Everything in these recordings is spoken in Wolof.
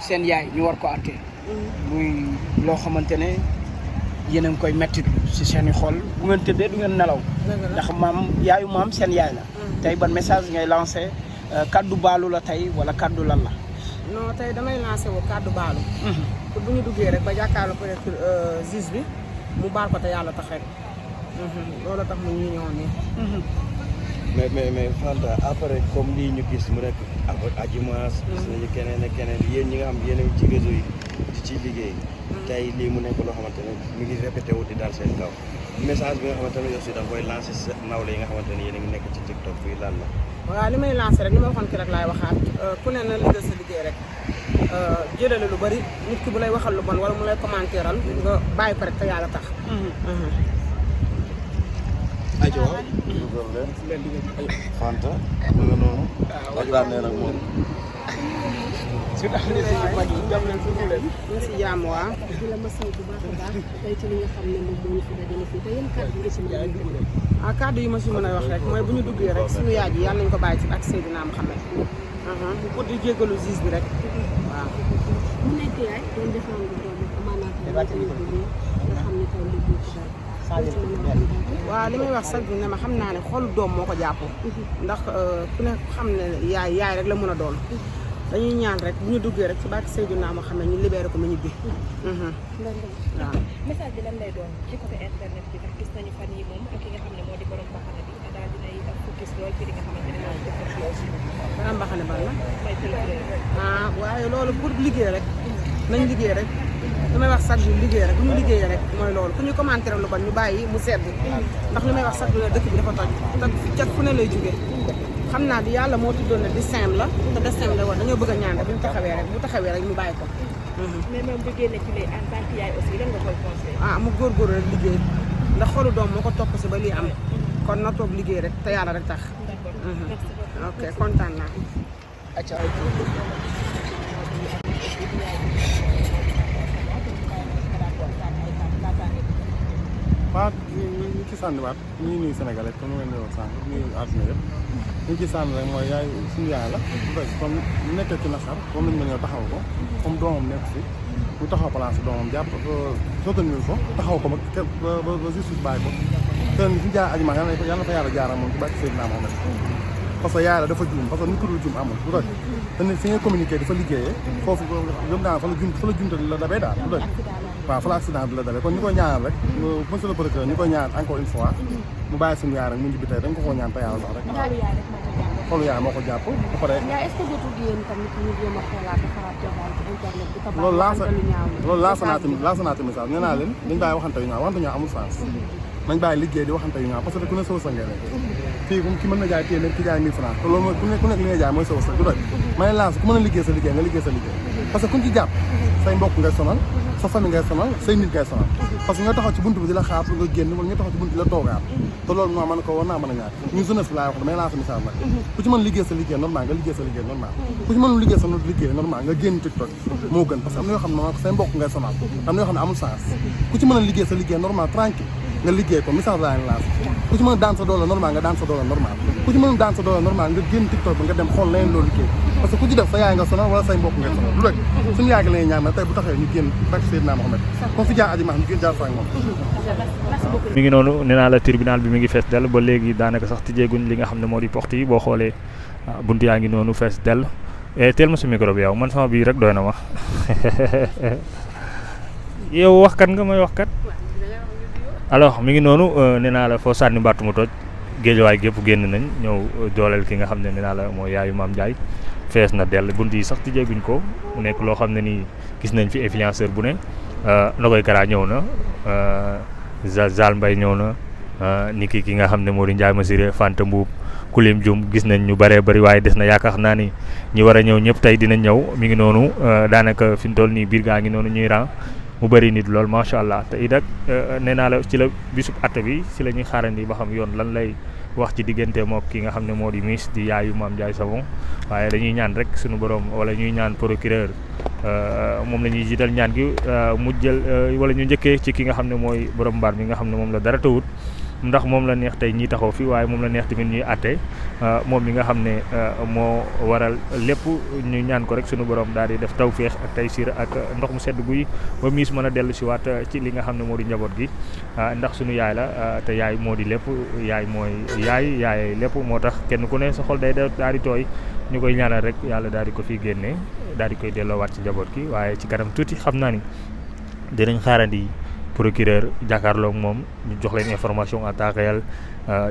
seen yaay ñu war ko àtte muy loo xamante ne yéen a ngi koy mettit si seen i xol bu ngeen tëddee du ngeen nelaw ndax yaayu maam seen yaay la tey ban message ngay lancé kaddu baalu la tey wala kaddu lan la non tey damay lancé wu kaddu baalu pour bu ñu duggee rek ba jàkkaarloo peut-être juge bi mu baal ko te yàlla tax rek loolu tax mu ñu ñëwoon nii mais Fanta après comme lii ñu gis mu nekk Adjimass gis nañu keneen ak keneen yéen ñi nga xam yéen ci réseau yi di ci liggéey tey lii mu nekk loo xamante ne mi ngi répété wu di daal seen kaw message bi nga xamante ne aussi da nga koy lancé sa nawle yi nga xamante ne yéen a ngi nekk ci TikTok fii lan la waaw li may lancé rek li ma waxoon ki rek laay waxaat ku ne na liggéey sa liggéey rek jëlale lu bari nit ki bu lay waxal lu bon wala mu lay commentéral nga bàyyi ko rek te yàlla tax ajo Fanta mu nga noonu waxtaan nee nag moom su taxee si mag yi jam leen suñu leen ñu si jàmm waa di la masaw bu baax a baax tey ci li nga xam ne moom moo ñu fi dajale fii te yéen kàddu nga si mën a kàddu yi ma si mën a wax rek mooy bu ñu duggee rek suñu yaay ji yàlla nañu ko bàyyi ci ak Seydina Muhammad pour di jéggalu juge bi rek waaw mu nekk yaay doon défendre doom maanaam nga xam ne tey moom moo ci dara waaw li may wax sax ne ma xam naa ne xolu doom moo ko jàpp ndax ku ne xam ne yaay rek la mën a doon dañuy ñaan rek bu ñu duggee rek ci barke Seydina moo xam ne ñu libéré ko mu ñibbi waaw message bi lan lay doon ci côté internet bi ndax gis nañu fan yi moom ak ki nga xam ne moo di borom mbaxane bi daal dinay focus lool ci li nga xamante ne moom def borom mbaxane ban la may tël waaye loolu pour liggéey rek nañ liggéey rek damay wax chaque jour liggéey rek bu ñu liggéeyee rek mooy loolu ku ñu commenté lu bon ñu bàyyi mu sedd ndax li may wax chaque jour dëkk bi dafa toj te cat fu ne lay jógee xam naa di yàlla moo tuddoon ne destin la te destin la woon dañoo bëgg a ñaan rek bu ñu taxawee rek bu taxawee rek ñu bàyyi ko mais moom bu génne ci lay en tant que yaay aussi lan nga koy conseillé mu góorgóorlu rek liggéey ndax xolu doom moo ko topp si ba lii am kon na toog liggéey rek te yàlla rek tax ok kontaan naa waaw ñu ci sànniwaat ñu ngi nuyu Sénégalais comme ni ngeen di wax sànq nuyu àdduna yëpp ñu ci sànni rek mooy yaay suñu yaay la comme nekkee ci naqar comme nañu ma ñëw taxaw ko comme doomam nekk fi mu taxaw place doomam jàpp soutenir ko taxaw ko ba justice bàyyi ko te fi jaar Adjimass yàlla na fa yàlla jaaral moom ci barke Seydina Mohamed parce que yaay la dafa juum parce que nit ku dul juum amul bu dëgg te nit fi nga communiqué dafa liggéeyee foofu yëpp daal fa la jumte la dabee daal bu dëgg waaw fa la accident bi la dabee kon ñu koy ñaanal rek monsieur le procureur ñu koy ñaanal encore une fois mu bàyyi suñu yaay rek mu njibbi tey dañ ko koo ñaan te yàlla sax rek xolu yaay moo ko jàpp ba pare est-ce que jotul yéen tamit ñu jéem a xoolaat defaraat joxaat ci internet bi loolu lancé naa tamit message nee naa leen dañ bàyyi waxante yu ñaaw waxante ñaaw amul sens nañ bàyyi liggéey di waxante yu ñaaw parce que ku ne sa wërsëg ngay nekk fii ki mën na jaay téeméer ki jaay 1000 francs te loolu mooy ku nekk li ngay jaay mooy sa wërsëg du doy ma ne lancé ku mën a liggéey sa liggéey nga liggéey sa liggéey parce que kuñ ci jàpp say mbokk ngay sonal sa famille ngay sonal say nit ngay sonal parce que nga taxaw ci buntu bi di la xaar pour nga génn wala nga taxaw ci buntu bi di la toogaat te loolu moo mën ko war naa mën a ñaar ñun jeunesse bi laay wax damay lancer message nag ku ci mën liggéey sa liggéey normal nga liggéey sa liggéey normal ku ci mënul liggéey sa liggéey normal nga génn TikTok moo gën parce que am na yoo xam ne say mbokk ngay sonal am na yoo xam ne amul sens ku ci mën a liggéey sa liggéey normal tranquille nga liggéey ko message laa leen lancé ku ci mën a daan sa doole normal nga daan sa doole normal ku ci mën a daan sa doole normal nga génn TikTok bi nga dem xool leneen loolu liggéey parce que ku ci def sa yaay nga sonal wala say mbokk ngay sonal lu rek suñu yaay gi la ñuy ñaan tey bu taxee ñu génn bak Seydina Mohamed comme fi jaar Adjimass ñu génn jaar faak moom mi ngi noonu nee naa la tribunal bi mi ngi fees dell ba léegi daanaka sax tijjeeguñ li nga xam ne moo di porte yi boo xoolee bunt yaa ngi noonu fees dell teel ma su micro bi yow man sama bii rek doy na ma yow waxkat nga may waxkat alors mi ngi noonu nee naa la foo sànni mbàttu mu toj géejawaay gépp génn nañ ñëw dooleel ki nga xam ne nee naa la mooy yaayu Mame Ndiaye fees na dell bunt yi sax tijjeeguñ ko mu nekk loo xam ne nii gis nañ fi influenceur bu ne Nogoy Kara ñëw na Zal Mbaye ñëw na ni ki nga xam ne moo di Ndiaye Massiré Fanta Mbuub Kulim Jum gis nañ ñu bëree bëri waaye des na yaakaar naa ni ñi war a ñëw ñëpp tey dinañ ñëw mi ngi noonu daanaka fi mu toll nii biir gaa ngi noonu ñuy ran mu bëri nit lool macha allah te it ak nee naa la ci la bisub atte bi ci la ñuy xaarandi ba xam yoon lan lay wax ci diggante mook ki nga xam ne moo di Miss di yaayu Mame Ndiaye Savon waaye dañuy ñaan rek suñu borom wala ñuy ñaan procureur moom la ñuy jiital ñaan gi mu jël wala ñu njëkkee ci ki nga xam ne mooy borom mbaar mi nga xam ne moom la dara tawut ndax moom la neex tey ñi taxaw fi waaye moom la neex tamit ñuy àtte moom mi nga xam ne moo waral lépp ñu ñaan ko rek sunu borom daal di def tawféex ak taysiir ak ndox mu sedd guy ba miis mën a dellu si waat ci li nga xam ne moo di njaboot gi ndax sunu yaay la te yaay moo di lépp yaay mooy yaay lépp moo tax kenn ku ne sa xol day daal di tooy ñu koy ñaanal rek yàlla daal di ko fiy génne daal di koy delloowaat ci njaboot gi waaye ci kanam tuuti xam naa ni dinañ xaarandi procureur jàkkaarloog moom ñu jox leen information en temps réel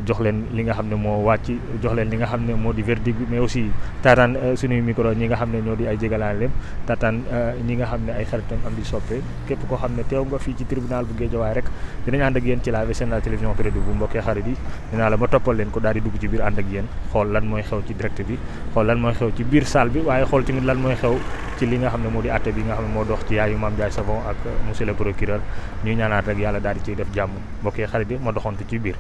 jox leen li nga xam ne moo wàcc jox leen li nga xam ne moo di verdict bi mais aussi taataan suñuy micro ñi nga xam ne ñoo di ay jégalaan lépp taataan ñi nga xam ne ay xaritam am di soppe képp koo xam ne teew nga fii ci tribunal bu Guédiawaye rek dinañ ànd ak yéen ci la chaîne de la télévision près de vous mbokkee xarit yi dinaa la ma toppal leen ko daal di dugg ci biir ànd ak yéen xool lan mooy xew ci direct bi xool lan mooy xew ci biir salle bi waaye xool tamit lan mooy xew ci li nga xam ne moo di àtte bi nga xam ne moo dox ci yaayu Mame Ndiaye Savon ak monsieur le procureur ñuy ñaanaat rek yàlla daal di ciy def jàmm mbokkee xarit yi ma doxantu ci biir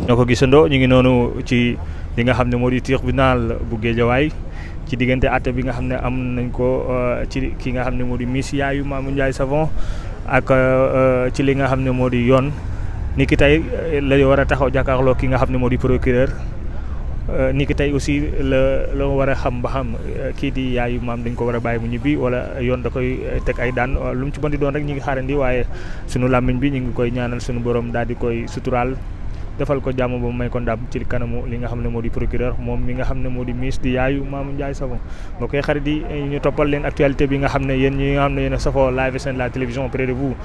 ñoo ko gisandoo ñu ngi noonu ci li nga xam ne moo di tribunal bu Guédiawaye ci diggante àtte bi nga xam ne am nañ ko ci ki nga xam ne moo di miss yaayu Mame Ndiaye Savon ak ci li nga xam ne moo di yoon ni ki tey la war a taxaw jàkkaarloo ki nga xam ne moo di procureur ni ki tey aussi la war a xam ba xam kii di yaayu maam dañ ko war a bàyyi mu ñibbi wala yoon da koy teg ay daan lu mu ci mën di doon rek ñu ngi xaarandi waaye sunu làmmiñ bi ñu ngi koy ñaanal sunu borom daal di koy suturaal defal ko jàmm ba mu may ko ndam ci kanamu li nga xam ne moo di procureur moom mi nga xam ne moo di miss di yaayu Mame Ndiaye Savon boo koy xarit yi ñu toppal leen actualité bi nga xam ne yéen ñi nga xam ne yéen a safoo live chaîne la télévision près de vous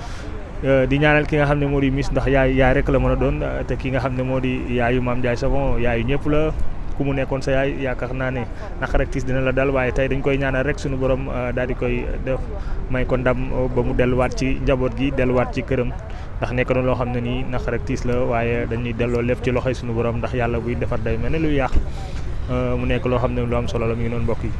di ñaanal ki nga xam ne moo di miss ndax yaay rek la mën a doon te ki nga xam ne moo di yaayu Mame Ndiaye Savon yaayu ñëpp la ku mu nekkoon sa yaay yaakaar naa ne naqar ak tiis dina la dal waaye tey dañ koy ñaanal rek suñu borom daal di koy def may ko ndam ba mu delluwaat ci njaboot gi delluwaat ci këram ndax nekk na loo xam ne nii naqar ak tiis la waaye dañuy delloo lépp ci loxoy suñu borom ndax yàlla buy defar day mel ne luy yàq mu nekk loo xam ne lu am solo la mi ngi noonu mbokk yi